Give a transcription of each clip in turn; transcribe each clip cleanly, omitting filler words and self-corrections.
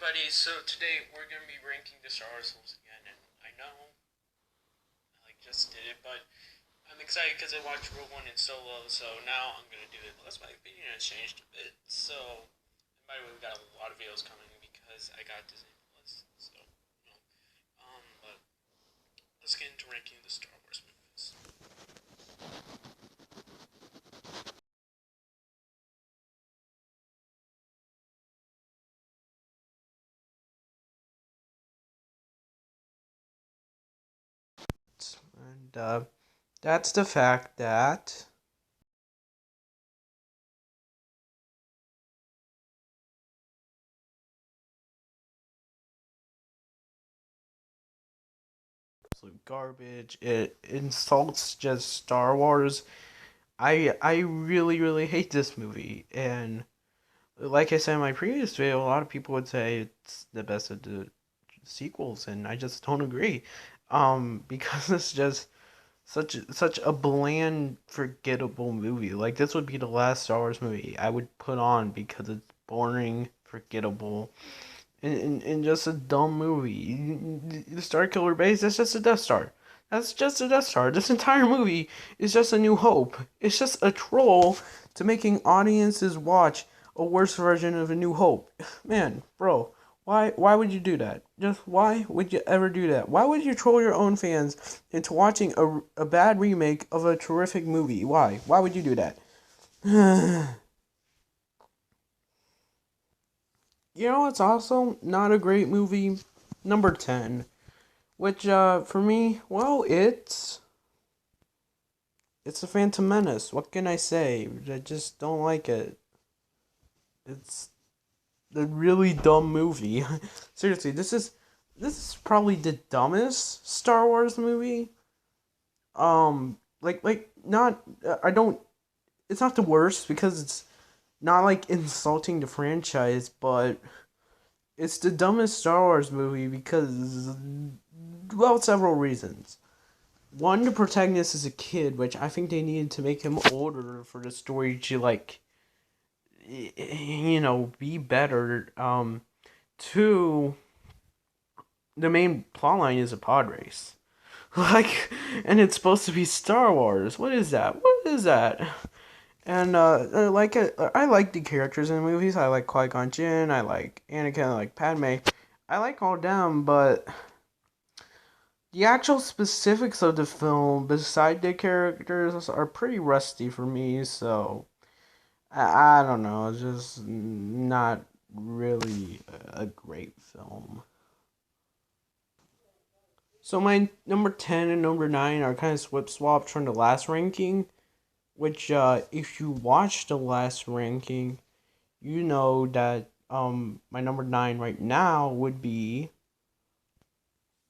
everybody, so today we're going to be ranking the Star Wars films again, and I know I just did it, but I'm excited because I watched Rogue One and Solo, so now I'm going to do it, plus my opinion has changed a bit, so, and by the way, we got a lot of videos coming because I got Disney Plus, so, but let's get into ranking the Star Wars movies. And that's the fact that absolute garbage. It insults just Star Wars. I really hate this movie, and like I said in my previous video, a lot of people would say it's the best of the sequels, and I just don't agree. Because it's just such a bland, forgettable movie. Like this would be the last Star Wars movie I would put on because it's boring, forgettable, and just a dumb movie. The Star Killer Base, that's just a Death Star. That's just a Death Star. This entire movie is just a New Hope. It's just a troll to making audiences watch a worse version of A New Hope. Man, bro, why would you do that? Just why would you ever do that? Why would you troll your own fans into watching a bad remake of a terrific movie? Why? Why would you do that? You know what's also not a great movie? Number 10. Which, for me, well, it's a Phantom Menace. What can I say? I just don't like it. It's a really dumb movie. Seriously, this is probably the dumbest Star Wars movie. Like not I don't. It's not the worst because it's not like insulting the franchise, but it's the dumbest Star Wars movie because, well, several reasons. One, the protagonist is a kid, which I think they needed to make him older for the story to like, be better. Two, the main plotline is a pod race, like, and it's supposed to be Star Wars. What is that? What is that? And I like the characters in the movies. I like Qui Gon Jinn. I like Anakin. I like Padme. I like all them, but the actual specifics of the film, beside the characters, are pretty rusty for me. So I don't know. It's just not really a great film. So my number 10 and number 9 are kind of swip swapped from the last ranking. Which, if you watch the last ranking, you know that my number 9 right now would be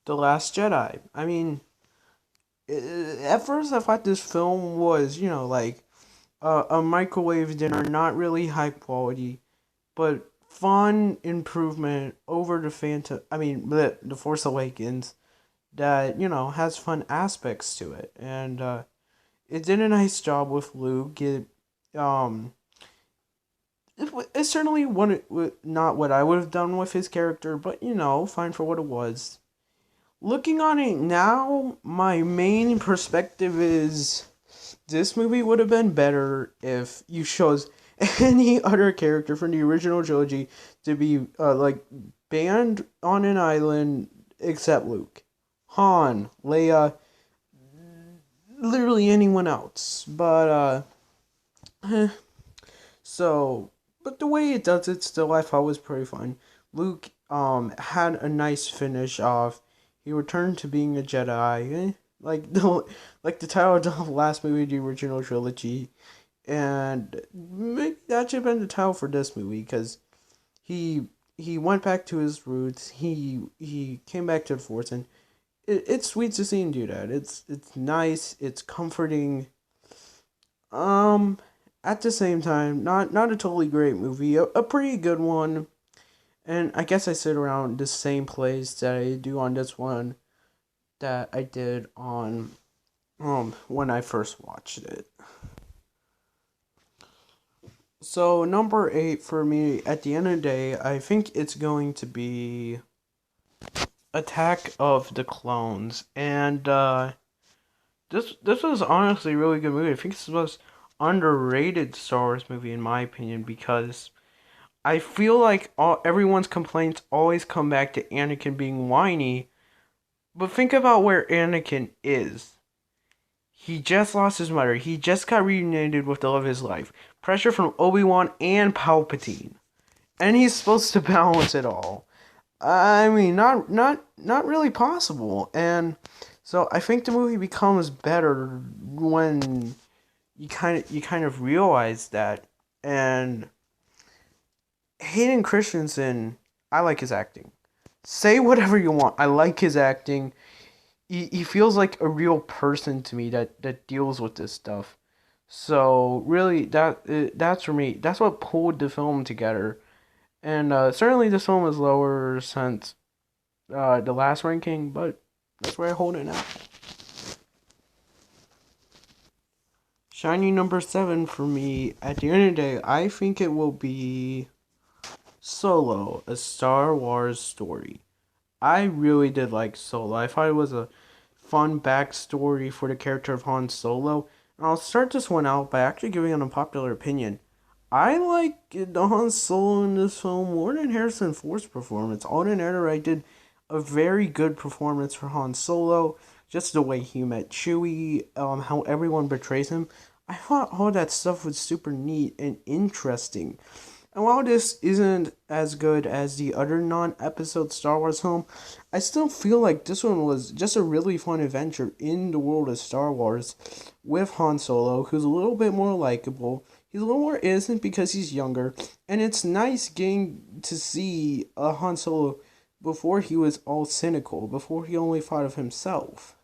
The Last Jedi. I mean, at first I thought this film was, like a microwave dinner, not really high quality, but fun improvement over the Phantom. I mean, the Force Awakens that has fun aspects to it, and it did a nice job with Luke. Um, it certainly not what I would have done with his character, but fine for what it was. Looking on it now, my main perspective is this movie would have been better if you chose any other character from the original trilogy to be like banned on an island except Luke, Han, Leia, literally anyone else. But so but the way it does it still I thought was pretty fun. Luke had a nice finish off. He returned to being a Jedi. Like the title of the last movie, the original trilogy, and maybe that should have been the title for this movie because he he went back to his roots. He came back to the Force, and it's sweet to see him do that. It's nice. It's comforting. Um, at the same time, not a totally great movie. A pretty good one, and I guess I sit around the same place that I do on this one that I did on when I first watched it. So number 8 for me at the end of the day, I think it's going to be Attack of the Clones. And this was honestly a really good movie. I think it's the most underrated Star Wars movie in my opinion because I feel like everyone's complaints always come back to Anakin being whiny, but think about where Anakin is. He just lost his mother. He just got reunited with the love of his life. Pressure from Obi-Wan and Palpatine. And he's supposed to balance it all. I mean, not really possible. And so I think the movie becomes better when you kind of realize that. And Hayden Christensen, I like his acting. Say whatever you want. I like his acting. He feels like a real person to me that deals with this stuff. So really, that's for me. That's what pulled the film together. And certainly, this film is lower since the last ranking, but that's where I hold it now. Shiny number 7 for me. At the end of the day, I think it will be Solo, a Star Wars story. I really did like Solo. I thought it was a fun backstory for the character of Han Solo. And I'll start this one out by actually giving an unpopular opinion. I like the Han Solo in this film more than Harrison Ford's performance. Alden Ehrenreich did a very good performance for Han Solo. Just the way he met Chewie, how everyone betrays him. I thought all that stuff was super neat and interesting. And while this isn't as good as the other non-episode Star Wars film, I still feel like this one was just a really fun adventure in the world of Star Wars with Han Solo, who's a little bit more likable. He's a little more innocent because he's younger, and it's nice getting to see a Han Solo before he was all cynical, before he only thought of himself.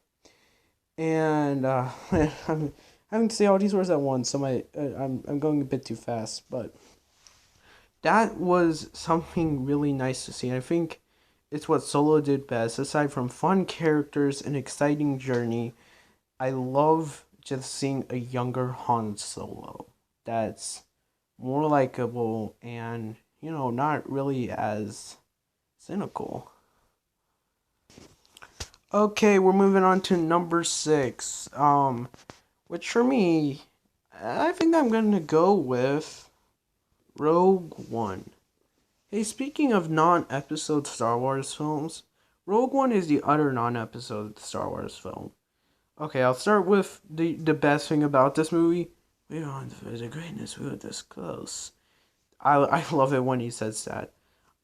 And I'm having to say all these words at once, so I'm going a bit too fast, but that was something really nice to see. And I think it's what Solo did best. Aside from fun characters and exciting journey, I love just seeing a younger Han Solo that's more likable and, not really as cynical. Okay, we're moving on to number 6. Which for me, I think I'm gonna go with Rogue One. Hey, speaking of non-episode Star Wars films, Rogue One is the other non-episode Star Wars film. Okay, I'll start with the best thing about this movie. We are on the greatness, we are this close. I love it when he says that.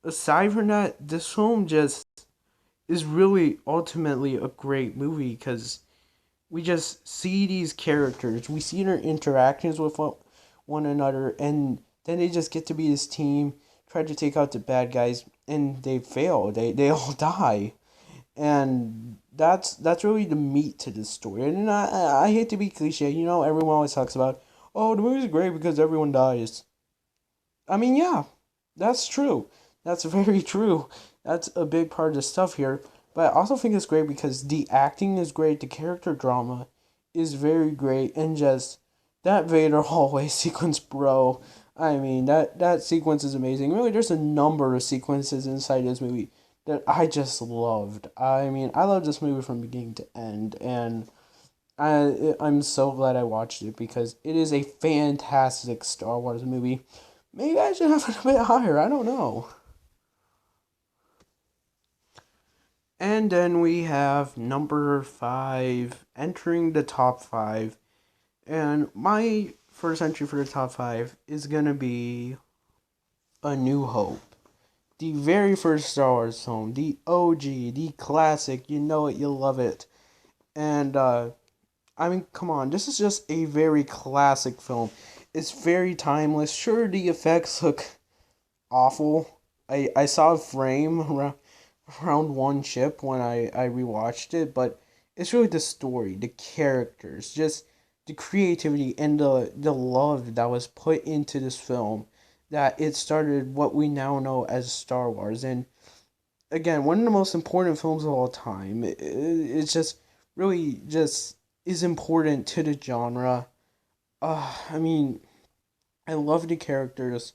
Aside from that, this film just is really ultimately a great movie because we just see these characters, we see their interactions with one another, and then they just get to be this team, try to take out the bad guys, and they fail. They all die, and that's really the meat to this story. And I hate to be cliche, everyone always talks about, oh, the movie's great because everyone dies. I mean, yeah, that's true. That's very true. That's a big part of the stuff here. But I also think it's great because the acting is great, the character drama is very great, and just that Vader hallway sequence, bro. I mean, that sequence is amazing. Really, there's a number of sequences inside this movie that I just loved. I mean, I love this movie from beginning to end, and I'm so glad I watched it because it is a fantastic Star Wars movie. Maybe I should have it a bit higher. I don't know. And then we have number 5 entering the top 5. And my first entry for the top 5 is going to be A New Hope. The very first Star Wars film. The OG, the classic. You know it, you love it. And, I mean, come on. This is just a very classic film. It's very timeless. Sure, the effects look awful. I saw a frame around one chip when I rewatched it, but it's really the story, the characters, just the creativity and the love that was put into this film that it started what we now know as Star Wars. And again, one of the most important films of all time. It's just really just is important to the genre. I mean, I love the characters.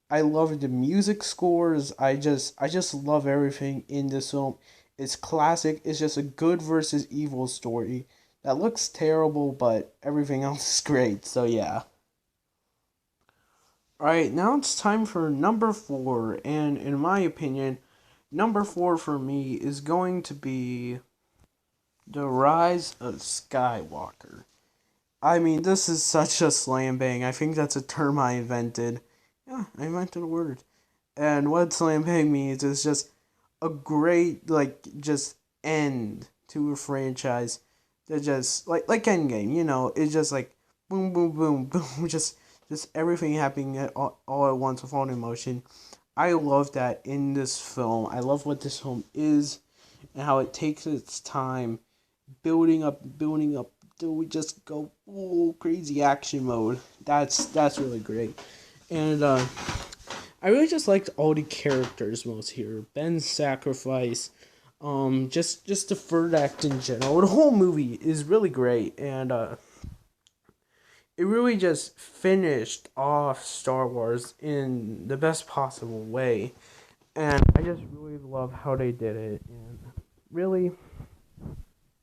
I love the music scores. I just love everything in this film. It's classic. It's just a good versus evil story that looks terrible, but everything else is great. So yeah. All right, now it's time for number 4, and in my opinion, number 4 for me is going to be The Rise of Skywalker. I mean, this is such a slam bang. I think that's a term I invented. Yeah, I invented a word. And what slam bang means is just a great, like, just end to a franchise that just like Endgame. It's just like boom, boom, boom, boom, just everything happening all at once with all in motion. I love that in this film. I love what this film is and how it takes its time building up till we just go crazy action mode. That's really great. And I really just liked all the characters most here. Ben's sacrifice, just the third act in general. The whole movie is really great, and it really just finished off Star Wars in the best possible way. And I just really love how they did it. And really,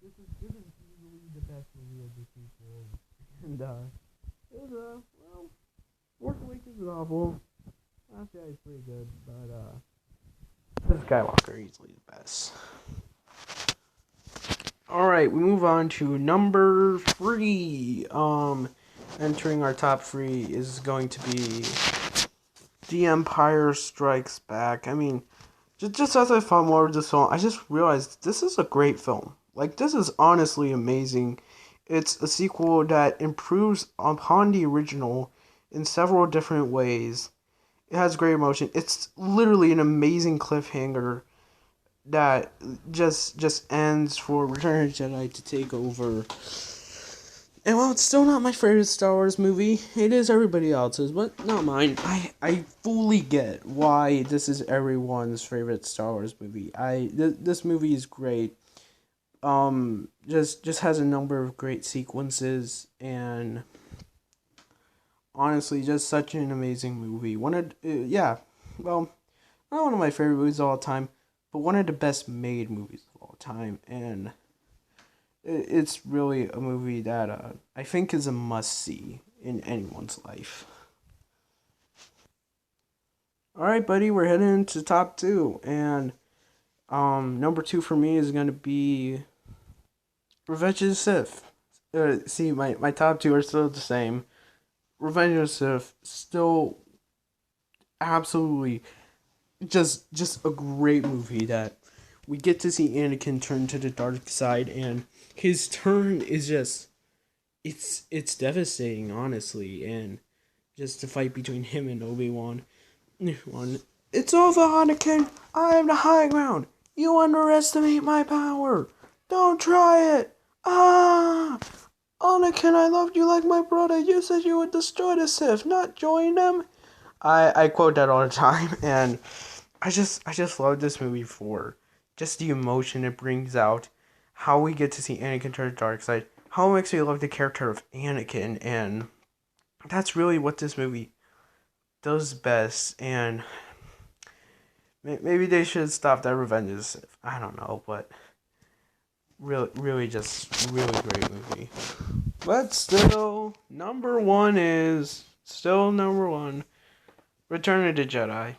this is easily the best movie of the sequel. And it was well, Force Awakens is awful. Last Jedi is pretty good, but this Skywalker easily the best. All right, we move on to number 3. Entering our top 3 is going to be The Empire Strikes Back. I mean, just as I thought more of this film, I just realized this is a great film. Like, this is honestly amazing. It's a sequel that improves upon the original in several different ways. It has great emotion. It's literally an amazing cliffhanger that just ends for Return of the Jedi to take over. And while it's still not my favorite Star Wars movie, it is everybody else's, but not mine. I fully get why this is everyone's favorite Star Wars movie. This movie is great. Just has a number of great sequences, and honestly, just such an amazing movie. Yeah, well, not one of my favorite movies of all time, but one of the best made movies of all time, and it's really a movie that I think is a must see in anyone's life. All right, buddy, we're heading into top 2, and number 2 for me is gonna be Revenge of the Sith. See, my top 2 are still the same. Revenge of the Sith still absolutely just a great movie that we get to see Anakin turn to the dark side, and his turn is just it's devastating, honestly, and just the fight between him and Obi-Wan. It's over, Anakin. I am the high ground. You underestimate my power. Don't try it. Ah, Anakin, I loved you like my brother. You said you would destroy the Sith, not join them. I quote that all the time, and I just love this movie for just the emotion it brings out, how we get to see Anakin turn to the dark side, how it makes me love the character of Anakin, and that's really what this movie does best. And maybe they should stop that Revenge of the Sith. I don't know, but really, just really great movie. But still, number 1 is still number 1. Return of the Jedi.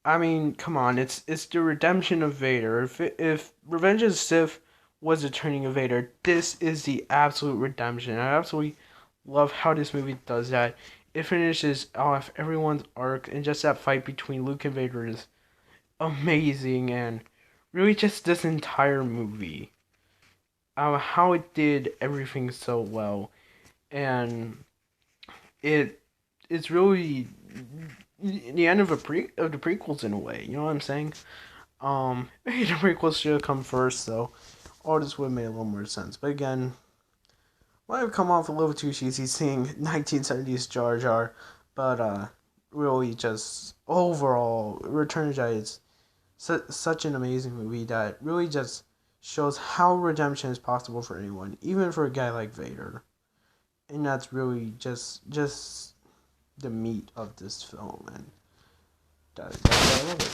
I mean, come on, it's the redemption of Vader. If Revenge of the Sith was the turning of Vader, this is the absolute redemption. I absolutely love how this movie does that. It finishes off everyone's arc, and just that fight between Luke and Vader is amazing, and really just this entire movie. How it did everything so well, and it it's really the end of of the prequels in a way. You know what I'm saying? Maybe the prequels should have come first, so all this would have made a little more sense. But again, might have come off a little too cheesy seeing 1970s Jar Jar, but really just overall, Return of the Jedi is such an amazing movie that really just shows how redemption is possible for anyone, even for a guy like Vader. And that's really just the meat of this film, and that's why I love it.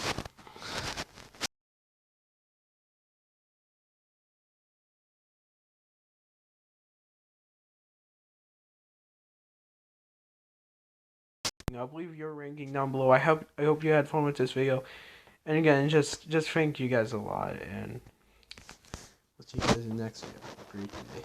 I'll leave your ranking down below. I hope you had fun with this video. And again, just thank you guys a lot, and we'll see you guys in the next video. Have a great day.